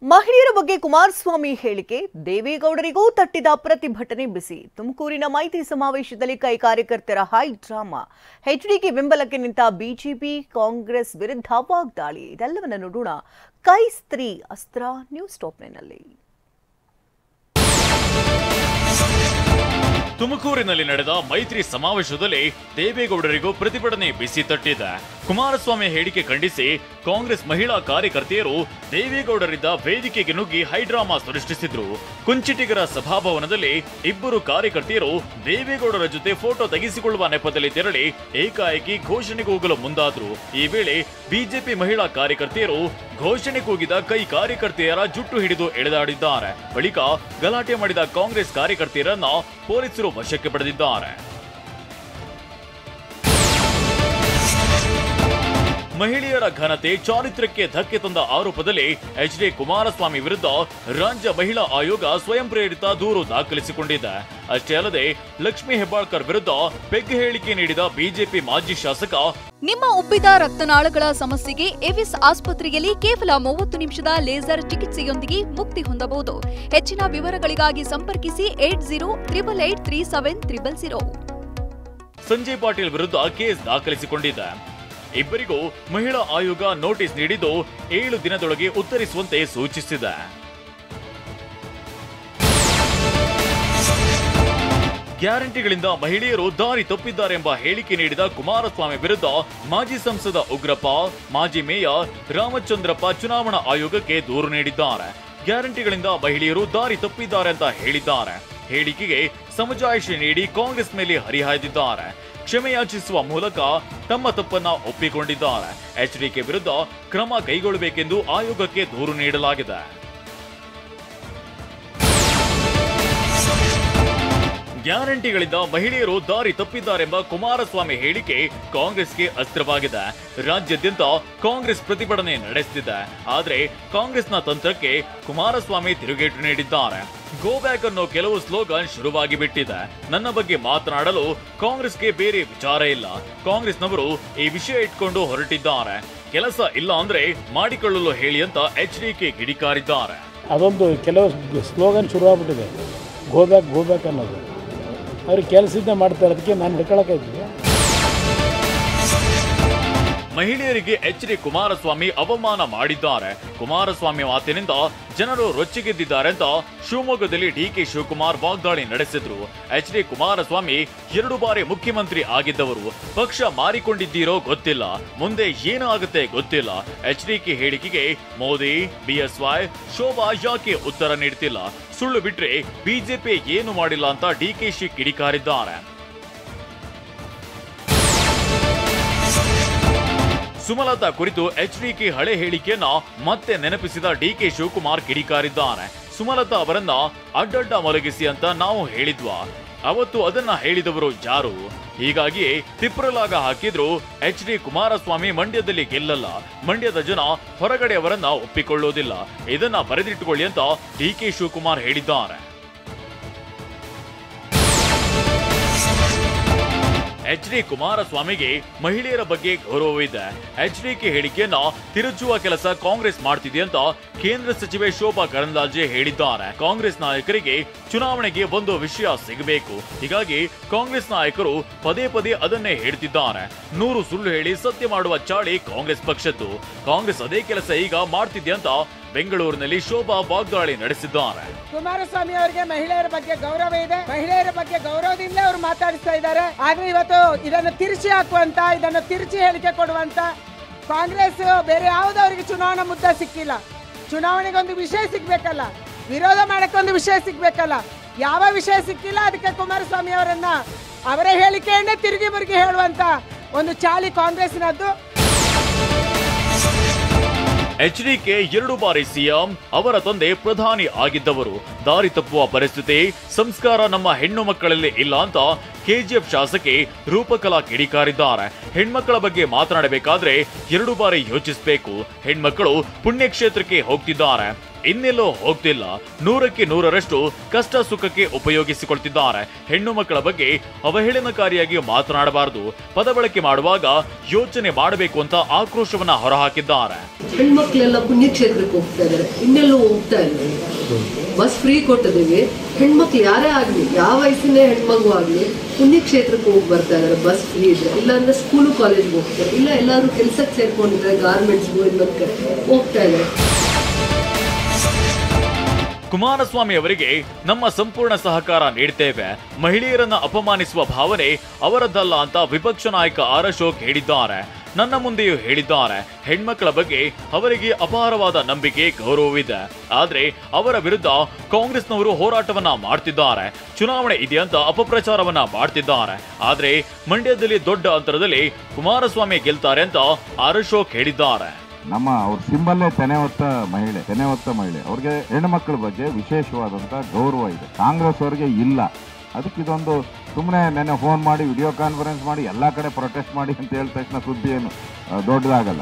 ಮಹಿಳೆಯರ ಬಗ್ಗೆ ಕುಮಾರಸ್ವಾಮಿ ಹೇಳಿಕೆ ದೇವೇಗೌಡರಿಗೂ ತಟ್ಟಿದ ಪ್ರತಿಭಟನೆ ಬಿಸಿ. ತುಮಕೂರಿನ ಮೈತ್ರಿ ಸಮಾವೇಶದಲ್ಲಿ ಕೈ ಕಾರ್ಯಕರ್ತರ ಹೈ ಡ್ರಾಮಾ. ಎಚ್ಡಿಕೆ ಬೆಂಬಲಕ್ಕೆ ನಿಂತ ಬಿಜೆಪಿ ಕಾಂಗ್ರೆಸ್ ವಿರುದ್ಧ ವಾಗ್ದಾಳಿ. ಇದೆಲ್ಲವನ್ನ ನೋಡೋಣ ಕೈ ಸ್ತ್ರೀ ಅಸ್ತ್ರ ನ್ಯೂಸ್ ಟಾಪ್ನಲ್ಲಿ. ತುಮಕೂರಿನಲ್ಲಿ ನಡೆದ ಮೈತ್ರಿ ಸಮಾವೇಶದಲ್ಲಿ ದೇವೇಗೌಡರಿಗೂ ಪ್ರತಿಭಟನೆ ಬಿಸಿ ತಟ್ಟಿದೆ. ಕುಮಾರಸ್ವಾಮಿ ಹೇಳಿಕೆ ಖಂಡಿಸಿ ಕಾಂಗ್ರೆಸ್ ಮಹಿಳಾ ಕಾರ್ಯಕರ್ತೆಯರು ದೇವೇಗೌಡರಿದ್ದ ವೇದಿಕೆಗೆ ನುಗ್ಗಿ ಹೈಡ್ರಾಮಾ ಸೃಷ್ಟಿಸಿದ್ರು. ಕುಂಚಿಟಿಗರ ಸಭಾಭವನದಲ್ಲಿ ಇಬ್ಬರು ಕಾರ್ಯಕರ್ತೆಯರು ದೇವೇಗೌಡರ ಜೊತೆ ಫೋಟೋ ತೆಗೆಸಿಕೊಳ್ಳುವ ನೆಪದಲ್ಲಿ ತೆರಳಿ ಏಕಾಏಕಿ ಘೋಷಣೆ ಕೂಗಲು ಮುಂದಾದ್ರು. ಈ ವೇಳೆ ಬಿಜೆಪಿ ಮಹಿಳಾ ಕಾರ್ಯಕರ್ತೆಯರು ಘೋಷಣೆ ಕೂಗಿದ ಕೈ ಕಾರ್ಯಕರ್ತೆಯರ ಜುಟ್ಟು ಹಿಡಿದು ಎಳೆದಾಡಿದ್ದಾರೆ. ಬಳಿಕ ಗಲಾಟೆ ಮಾಡಿದ ಕಾಂಗ್ರೆಸ್ ಕಾರ್ಯಕರ್ತೆಯರನ್ನ ಪೊಲೀಸರು ವಶಕ್ಕೆ ಪಡೆದಿದ್ದಾರೆ. ಮಹಿಳೆಯರ ಘನತೆ ಚಾರಿತ್ರ್ಯಕ್ಕೆ ಧಕ್ಕೆ ತಂದ ಆರೋಪದಲ್ಲಿ ಎಚ್.ಡಿ. ಕುಮಾರಸ್ವಾಮಿ ವಿರುದ್ಧ ರಾಜ್ಯ ಮಹಿಳಾ ಆಯೋಗ ಸ್ವಯಂ ಪ್ರೇರಿತ ದೂರು ದಾಖಲಿಸಿಕೊಂಡಿದೆ. ಅಷ್ಟೇ ಅಲ್ಲದೆ ಲಕ್ಷ್ಮೀ ಹೆಬ್ಬಾಳ್ಕರ್ ವಿರುದ್ಧ ಪೆಗ್ ಹೇಳಿಕೆ ನೀಡಿದ ಬಿಜೆಪಿ ಮಾಜಿ ಶಾಸಕ ನಿಮ್ಮ ಉಬ್ಬಿದ ರಕ್ತನಾಳಗಳ ಸಮಸ್ಯೆಗೆ ಎವಿಸ್ ಆಸ್ಪತ್ರೆಯಲ್ಲಿ ಕೇವಲ 30 ನಿಮಿಷದ ಲೇಸರ್ ಚಿಕಿತ್ಸೆಯೊಂದಿಗೆ ಮುಕ್ತಿ ಹೊಂದಬಹುದು. ಹೆಚ್ಚಿನ ವಿವರಗಳಿಗಾಗಿ ಸಂಪರ್ಕಿಸಿ 8088837300. ಸಂಜಯ್ ಪಾಟೀಲ್ ವಿರುದ್ಧ ಕೇಸ್ ದಾಖಲಿಸಿಕೊಂಡಿದೆ. ಇಬ್ಬರಿಗೂ ಮಹಿಳಾ ಆಯೋಗ ನೋಟಿಸ್ ನೀಡಿದ್ದು 7 ದಿನದೊಳಗೆ ಉತ್ತರಿಸುವಂತೆ ಸೂಚಿಸಿದೆ. ಗ್ಯಾರಂಟಿಗಳಿಂದ ಮಹಿಳೆಯರು ದಾರಿ ತಪ್ಪಿದ್ದಾರೆಂಬ ಹೇಳಿಕೆ ನೀಡಿದ ಕುಮಾರಸ್ವಾಮಿ ವಿರುದ್ಧ ಮಾಜಿ ಸಂಸದ ಉಗ್ರಪ್ಪ, ಮಾಜಿ ಮೇಯರ್ ರಾಮಚಂದ್ರಪ್ಪ ಚುನಾವಣಾ ಆಯೋಗಕ್ಕೆ ದೂರು ನೀಡಿದ್ದಾರೆ. ಗ್ಯಾರಂಟಿಗಳಿಂದ ಮಹಿಳೆಯರು ದಾರಿ ತಪ್ಪಿದ್ದಾರೆ ಅಂತ ಹೇಳಿದ್ದಾರೆ. ಹೇಳಿಕೆಗೆ ಸಮಜಾಯಿಷಿ ನೀಡಿ ಕಾಂಗ್ರೆಸ್ ಮೇಲೆ ಹರಿಹಾಯ್ದಿದ್ದಾರೆ. ಕ್ಷಮೆಯಾಚಿಸುವ ಮೂಲಕ ತಮ್ಮ ತಪ್ಪನ್ನ ಒಪ್ಪಿಕೊಂಡಿದ್ದಾರೆ. ಎಚ್ಡಿಕೆ ವಿರುದ್ಧ ಕ್ರಮ ಕೈಗೊಳ್ಳಬೇಕೆಂದು ಆಯೋಗಕ್ಕೆ ದೂರು ನೀಡಲಾಗಿದೆ. ಗ್ಯಾರಂಟಿಗಳಿಂದ ಮಹಿಳೆಯರು ದಾರಿ ತಪ್ಪಿದ್ದಾರೆಂಬ ಕುಮಾರಸ್ವಾಮಿ ಹೇಳಿಕೆ ಕಾಂಗ್ರೆಸ್ಗೆ ಅಸ್ತ್ರವಾಗಿದೆ. ರಾಜ್ಯಾದ್ಯಂತ ಕಾಂಗ್ರೆಸ್ ಪ್ರತಿಭಟನೆ ನಡೆಸುತ್ತಿದೆ. ಆದರೆ ಕಾಂಗ್ರೆಸ್ನ ತಂತ್ರಕ್ಕೆ ಕುಮಾರಸ್ವಾಮಿ ತಿರುಗೇಟು ನೀಡಿದ್ದಾರೆ. ಗೋ ಬ್ಯಾಕ್ ಅನ್ನೋ ಕೆಲವು ಸ್ಲೋಗನ್ ಶುರುವಾಗಿ ಬಿಟ್ಟಿದೆ. ನನ್ನ ಬಗ್ಗೆ ಮಾತನಾಡಲು ಕಾಂಗ್ರೆಸ್ಗೆ ಬೇರೆ ವಿಚಾರ ಇಲ್ಲ. ಕಾಂಗ್ರೆಸ್ನವರು ಈ ವಿಷಯ ಇಟ್ಕೊಂಡು ಹೊರಟಿದ್ದಾರೆ. ಕೆಲಸ ಇಲ್ಲ ಅಂದ್ರೆ ಮಾಡಿಕೊಳ್ಳಲು ಹೇಳಿ ಅಂತ ಎಚ್ಡಿಕೆ ಕಿಡಿಕಾರಿದ್ದಾರೆ. ಅದೊಂದು ಕೆಲವು ಸ್ಲೋಗನ್ ಶುರುವಾಗ್ಬಿಟ್ಟಿದೆ, ಗೋ ಬ್ಯಾಕ್ ಅನ್ನೋದು. ಅವ್ರಿಗೆ ಕೆಲಸದಿಂದ ಮಾಡ್ತಾ ಇರೋದಕ್ಕೆ ನಾನು ಹಿಡ್ಕೊಳಕ್ಕಾಯ್ತಿದೆ. ಮಹಿಳೆಯರಿಗೆ ಎಚ್.ಡಿ. ಕುಮಾರಸ್ವಾಮಿ ಅವಮಾನ ಮಾಡಿದ್ದಾರೆ. ಕುಮಾರಸ್ವಾಮಿ ಮಾತಿನಿಂದ ಜನರು ರೊಚ್ಚಿಗೆದ್ದಿದ್ದಾರೆ ಅಂತ ಶಿವಮೊಗ್ಗದಲ್ಲಿ ಡಿ.ಕೆ. ಶಿವಕುಮಾರ್ ವಾಗ್ದಾಳಿ ನಡೆಸಿದ್ರು. ಎಚ್.ಡಿ. ಕುಮಾರಸ್ವಾಮಿ 2 ಬಾರಿ ಮುಖ್ಯಮಂತ್ರಿ ಆಗಿದ್ದವರು. ಪಕ್ಷ ಮಾರಿಕೊಂಡಿದ್ದೀರೋ ಗೊತ್ತಿಲ್ಲ, ಮುಂದೆ ಏನಾಗುತ್ತೆ ಗೊತ್ತಿಲ್ಲ. ಎಚ್.ಡಿ.ಕೆ ಹೇಳಿಕೆಗೆ ಮೋದಿ, ಬಿಎಸ್ವೈ, ಶೋಭಾ ಯಾಕೆ ಉತ್ತರ ನೀಡ್ತಿಲ್ಲ? ಸುಳ್ಳು ಬಿಟ್ರೆ ಬಿಜೆಪಿ ಏನು ಮಾಡಿಲ್ಲ ಅಂತ ಡಿ.ಕೆ.ಶಿ ಕಿಡಿಕಾರಿದ್ದಾರೆ. ಸುಮಲತಾ ಕುರಿತು ಎಚ್ಡಿಕೆ ಹಳೆ ಹೇಳಿಕೆಯನ್ನ ಮತ್ತೆ ನೆನಪಿಸಿದ ಡಿ.ಕೆ. ಶಿವಕುಮಾರ್ ಕಿಡಿಕಾರಿದ್ದಾರೆ. ಸುಮಲತಾ ಅವರನ್ನ ಅಡ್ಡಡ್ಡ ಮಲಗಿಸಿ ಅಂತ ನಾವು ಹೇಳಿದ್ವಾ? ಅವತ್ತು ಅದನ್ನ ಹೇಳಿದವರು ಯಾರು? ಹೀಗಾಗಿಯೇ ತಿಪ್ರಲಾಗ ಹಾಕಿದ್ರು ಎಚ್.ಡಿ. ಕುಮಾರಸ್ವಾಮಿ ಮಂಡ್ಯದಲ್ಲಿ ಗೆಲ್ಲಲ್ಲ, ಮಂಡ್ಯದ ಜನ ಹೊರಗಡೆ ಅವರನ್ನ ಒಪ್ಪಿಕೊಳ್ಳೋದಿಲ್ಲ, ಇದನ್ನ ಬರೆದಿಟ್ಟುಕೊಳ್ಳಿ ಅಂತ ಡಿ.ಕೆ. ಶಿವಕುಮಾರ್ ಹೇಳಿದ್ದಾರೆ. ಎಚ್.ಡಿ. ಕುಮಾರಸ್ವಾಮಿಗೆ ಮಹಿಳೆಯರ ಬಗ್ಗೆ ಗೌರವವಿದೆ. ಎಚ್ಡಿಕೆ ಹೇಳಿಕೆಯನ್ನ ತಿರುಚುವ ಕೆಲಸ ಕಾಂಗ್ರೆಸ್ ಮಾಡ್ತಿದೆ ಅಂತ ಕೇಂದ್ರ ಸಚಿವೆ ಶೋಭಾ ಕರಂದ್ಲಾಜೆ ಹೇಳಿದ್ದಾರೆ. ಕಾಂಗ್ರೆಸ್ ನಾಯಕರಿಗೆ ಚುನಾವಣೆಗೆ ಒಂದು ವಿಷಯ ಸಿಗಬೇಕು. ಹೀಗಾಗಿ ಕಾಂಗ್ರೆಸ್ ನಾಯಕರು ಪದೇ ಪದೇ ಅದನ್ನೇ ಹೇಳ್ತಿದ್ದಾರೆ. 100 ಸುಳ್ಳು ಹೇಳಿ ಸತ್ಯ ಮಾಡುವ ಚಾಳಿ ಕಾಂಗ್ರೆಸ್ ಪಕ್ಷದ್ದು. ಕಾಂಗ್ರೆಸ್ ಅದೇ ಕೆಲಸ ಈಗ ಮಾಡ್ತಿದೆ ಅಂತ ಬೆಂಗಳೂರಿನಲ್ಲಿ ಶೋಭಾ ವಾಗ್ದಾಳಿ ನಡೆಸಿದ್ದಾರೆ. ಕುಮಾರಸ್ವಾಮಿ ಅವರಿಗೆ ಮಹಿಳೆಯರ ಬಗ್ಗೆ ಗೌರವ ಇದೆ. ಮಹಿಳೆಯರ ಬಗ್ಗೆ ಗೌರವದಿಂದ ಅವರು ಮಾತಾಡಿಸ್ತಾ ಇದ್ದಾರೆ. ಆದ್ರೆ ಇವತ್ತು ಇದನ್ನು ತಿರುಚಿ ಹಾಕುವಂತ, ಇದನ್ನು ತಿರುಚಿ ಹೇಳಿಕೆ ಕೊಡುವಂತ ಕಾಂಗ್ರೆಸ್ ಬೇರೆ ಯಾವುದವರಿಗೆ ಚುನಾವಣಾ ಮುದ್ದೆ ಸಿಕ್ಕಿಲ್ಲ. ಚುನಾವಣೆಗೆ ಒಂದು ವಿಷಯ ಸಿಗ್ಬೇಕಲ್ಲ, ವಿರೋಧ ಮಾಡಕ್ಕೆ ಒಂದು ವಿಷಯ ಸಿಗ್ಬೇಕಲ್ಲ. ಯಾವ ವಿಷಯ ಸಿಕ್ಕಿಲ್ಲ. ಅದಕ್ಕೆ ಕುಮಾರಸ್ವಾಮಿ ಅವರನ್ನ ಅವರ ಹೇಳಿಕೆಯನ್ನೇ ತಿರುಗಿ ಮುರುಗಿ ಹೇಳುವಂತ ಒಂದು ಚಾಳಿ ಕಾಂಗ್ರೆಸ್ನದ್ದು. ಎಚ್ಡಿಕೆ 2 ಬಾರಿ ಸಿಎಂ, ಅವರ ತಂದೆ ಪ್ರಧಾನಿ ಆಗಿದ್ದವರು. ದಾರಿ ತಪ್ಪುವ ಪರಿಸ್ಥಿತಿ, ಸಂಸ್ಕಾರ ನಮ್ಮ ಹೆಣ್ಣು ಮಕ್ಕಳಲ್ಲಿ ಇಲ್ಲ ಅಂತ ಕೆಜಿಎಫ್ ಶಾಸಕಿ ರೂಪಕಲಾ ಕಿಡಿಕಾರಿದ್ದಾರೆ. ಹೆಣ್ಮಕ್ಕಳ ಬಗ್ಗೆ ಮಾತನಾಡಬೇಕಾದ್ರೆ 2 ಬಾರಿ ಯೋಚಿಸಬೇಕು. ಹೆಣ್ಮಕ್ಕಳು ಪುಣ್ಯಕ್ಷೇತ್ರಕ್ಕೆ ಹೋಗ್ತಿದ್ದಾರೆ. ಇನ್ನೆಲ್ಲೋ ಹೋಗ್ತಿಲ್ಲ, 100ಕ್ಕೆ 100ರಷ್ಟು ಕಷ್ಟ ಸುಖಕ್ಕೆ ಉಪಯೋಗಿಸಿಕೊಳ್ತಿದ್ದಾರೆ. ಹೆಣ್ಣು ಮಕ್ಕಳ ಬಗ್ಗೆ ಅವಹೇಳನಕಾರಿಯಾಗಿ ಮಾತನಾಡಬಾರದು, ಪದ ಬಳಕೆ ಮಾಡುವಾಗ ಯೋಚನೆ ಮಾಡಬೇಕು ಅಂತ ಆಕ್ರೋಶವನ್ನ ಹೊರಹಾಕಿದ್ದಾರೆ. ಹೆಣ್ಮಕ್ಳೆಲ್ಲ ಪುಣ್ಯಕ್ಷೇತ್ರಕ್ಕೆ ಹೋಗ್ತಾ ಇದ್ದಾರೆ, ಇನ್ನೆಲ್ಲೂ ಹೋಗ್ತಾ ಇಲ್ಲ. ಬಸ್ ಫ್ರೀ ಕೊಟ್ಟಿದ್ದೀವಿ, ಹೆಣ್ಮಕ್ಳು ಯಾರೇ ಆಗಲಿ, ಯಾವ ವಯಸ್ಸಿನ ಹೆಣ್ಮಗು ಆಗಲಿ ಪುಣ್ಯಕ್ಷೇತ್ರಕ್ಕೆ ಹೋಗಿ ಬರ್ತಾ ಇದ್ದಾರೆ ಬಸ್ ಫ್ರೀ ಇದ್ರೆ. ಇಲ್ಲಾಂದ್ರೆ ಸ್ಕೂಲು ಕಾಲೇಜ್ಗೆ ಹೋಗ್ತಾರೆ, ಇಲ್ಲ ಎಲ್ಲರೂ ಕೆಲಸಕ್ಕೆ ಸೇರ್ಕೊಂಡಿದ್ದಾರೆ, ಗಾರ್ಮೆಂಟ್ಸ್ಗೂ ಇನ್ನೊಂದು ಹೋಗ್ತಾ ಇದ್ದಾರೆ. ಕುಮಾರಸ್ವಾಮಿ ಅವರಿಗೆ ನಮ್ಮ ಸಂಪೂರ್ಣ ಸಹಕಾರ ನೀಡ್ತೇವೆ, ಮಹಿಳೆಯರನ್ನ ಅಪಮಾನಿಸುವ ಭಾವನೆ ಅವರದ್ದಲ್ಲ ಅಂತ ವಿಪಕ್ಷ ನಾಯಕ ಆರ್ ಅಶೋಕ್ ಹೇಳಿದ್ದಾರೆ. ನನ್ನ ಮುಂದೆಯೂ ಹೇಳಿದ್ದಾರೆ, ಹೆಣ್ಮಕ್ಕಳ ಬಗ್ಗೆ ಅವರಿಗೆ ಅಪಾರವಾದ ನಂಬಿಕೆ, ಗೌರವವಿದೆ. ಆದ್ರೆ ಅವರ ವಿರುದ್ಧ ಕಾಂಗ್ರೆಸ್ನವರು ಹೋರಾಟವನ್ನ ಮಾಡ್ತಿದ್ದಾರೆ, ಚುನಾವಣೆ ಇದೆಯಂತ ಅಪಪ್ರಚಾರವನ್ನ ಮಾಡ್ತಿದ್ದಾರೆ. ಆದ್ರೆ ಮಂಡ್ಯದಲ್ಲಿ ದೊಡ್ಡ ಅಂತರದಲ್ಲಿ ಕುಮಾರಸ್ವಾಮಿ ಗೆಲ್ತಾರೆ ಅಂತ ಆರ್ ಅಶೋಕ್ ಹೇಳಿದ್ದಾರೆ. ನಮ್ಮ ಅವ್ರ ಸಿಂಬಲ್ಲೇ ತೆನೆ ಹೊತ್ತ ಮಹಿಳೆ, ಅವ್ರಿಗೆ ಹೆಣ್ಣು ಮಕ್ಕಳ ಬಗ್ಗೆ ವಿಶೇಷವಾದಂತ ಗೌರವ ಇದೆ, ಕಾಂಗ್ರೆಸ್ ಅವ್ರಿಗೆ ಇಲ್ಲ. ಅದಕ್ಕೆ ಇದೊಂದು ಸುಮ್ಮನೆ ನೆನ್ನೆ ಫೋನ್ ಮಾಡಿ ವಿಡಿಯೋ ಕಾನ್ಫರೆನ್ಸ್ ಮಾಡಿ ಎಲ್ಲಾ ಕಡೆ ಪ್ರೊಟೆಸ್ಟ್ ಮಾಡಿ ಅಂತ ಹೇಳಿದ ತಕ್ಷಣ ಸುದ್ದಿ ಏನು ದೊಡ್ಡದಾಗಲ್ಲ.